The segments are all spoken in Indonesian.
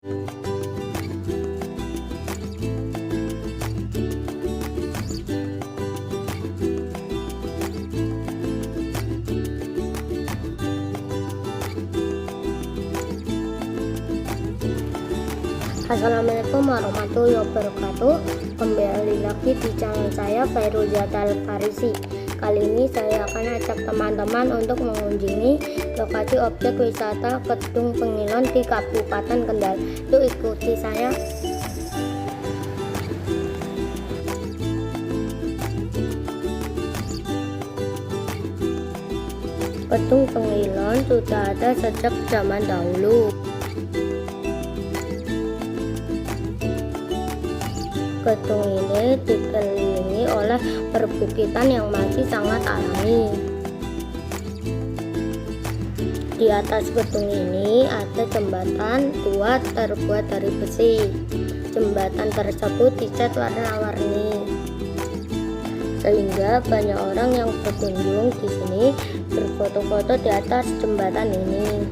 Assalamualaikum warahmatullahi wabarakatuh. Kembali lagi di channel saya, Fairuzata Al-Farisi. Kali ini saya akan ajak teman-teman untuk mengunjungi lokasi objek wisata Kedung Pengilon di Kabupaten Kendal. Yuk ikuti saya. Kedung Pengilon sudah ada sejak zaman dahulu. Gedung ini dikelilingi oleh perbukitan yang masih sangat alami. Di atas gedung ini ada jembatan tua terbuat dari besi. Jembatan tersebut dicat warna-warni, sehingga banyak orang yang berkunjung di sini berfoto-foto di atas jembatan ini.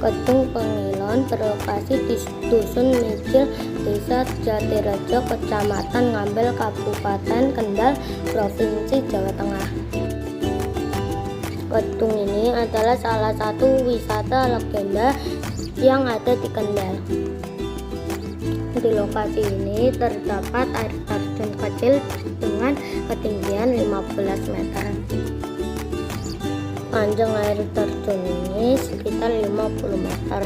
Kedung Pengilon berlokasi di Dusun Mijil, Desa Jatirejo, Kecamatan Ngambel, Kabupaten Kendal, Provinsi Jawa Tengah. Kedung ini adalah salah satu wisata legenda yang ada di Kendal. Di lokasi ini terdapat air terjun kecil dengan ketinggian 15 meter. Panjang air terjun ini sekitar 50 meter.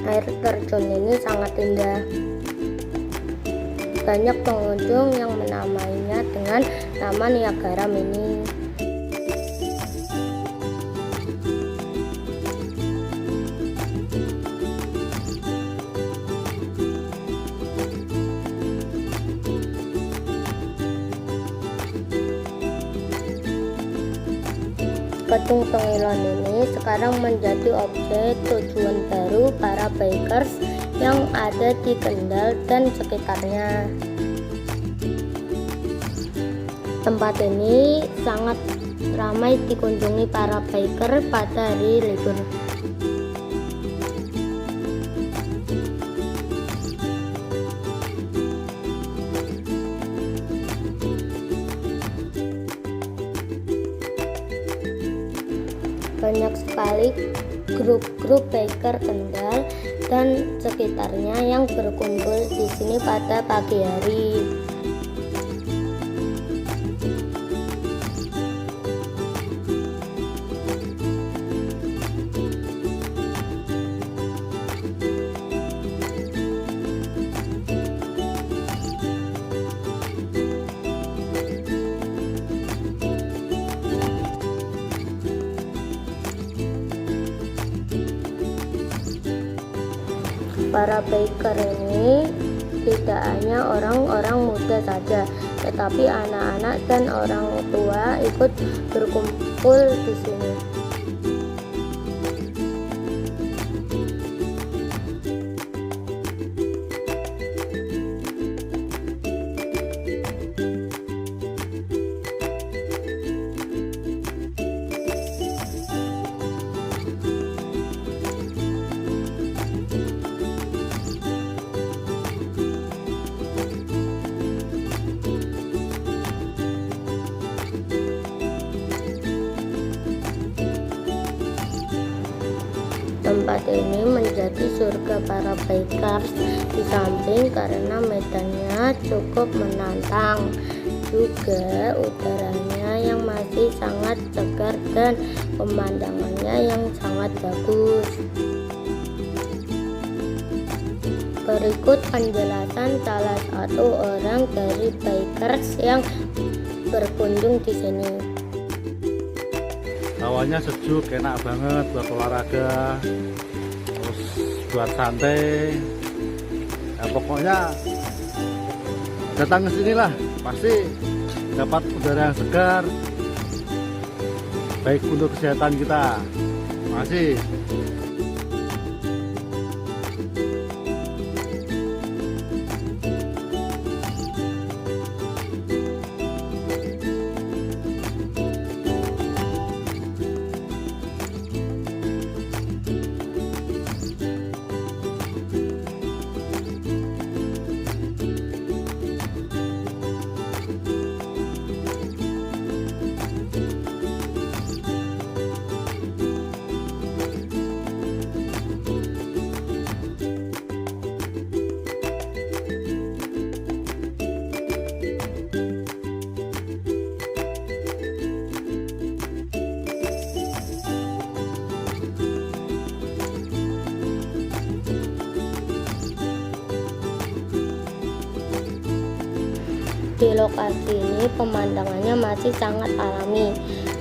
Air terjun ini sangat indah. Banyak pengunjung yang menamainya dengan nama Niagara Mini. Kedung Pengilon ini sekarang menjadi objek tujuan baru para bikers yang ada di Kendal dan sekitarnya. Tempat ini sangat ramai dikunjungi para biker pada hari libur. Banyak sekali grup-grup biker Kendal dan sekitarnya yang berkumpul di sini pada pagi hari. Para biker ini tidak hanya orang-orang muda saja, tetapi anak-anak dan orang tua ikut berkumpul di sini. Tempat ini menjadi surga para bikers, di samping karena medannya cukup menantang, juga udaranya yang masih sangat segar dan pemandangannya yang sangat bagus. Berikut penjelasan salah satu orang dari bikers yang berkunjung di sini. Hawanya sejuk, enak banget buat olahraga, terus buat santai. Ya, pokoknya datang ke sini lah, pasti dapat udara yang segar, baik untuk kesehatan kita. Terima kasih. Di lokasi ini pemandangannya masih sangat alami.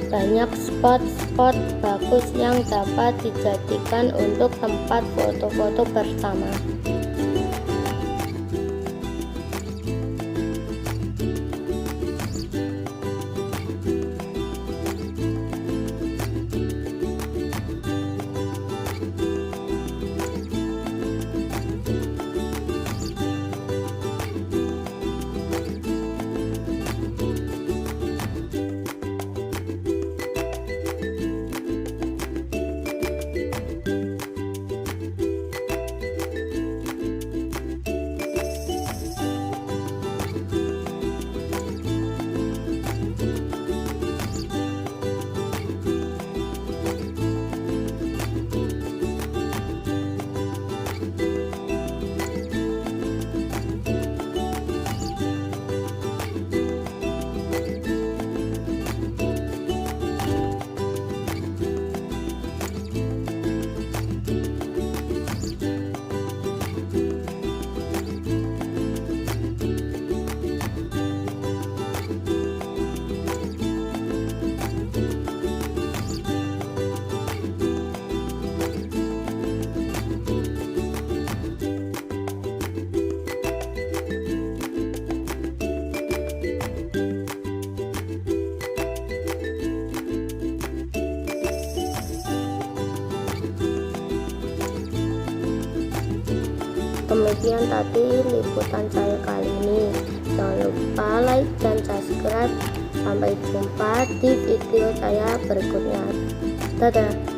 Banyak spot-spot bagus yang dapat dijadikan untuk tempat foto-foto bersama. Demikian tadi liputan saya kali ini. Jangan lupa like dan subscribe. Sampai jumpa di video saya berikutnya. Dadah.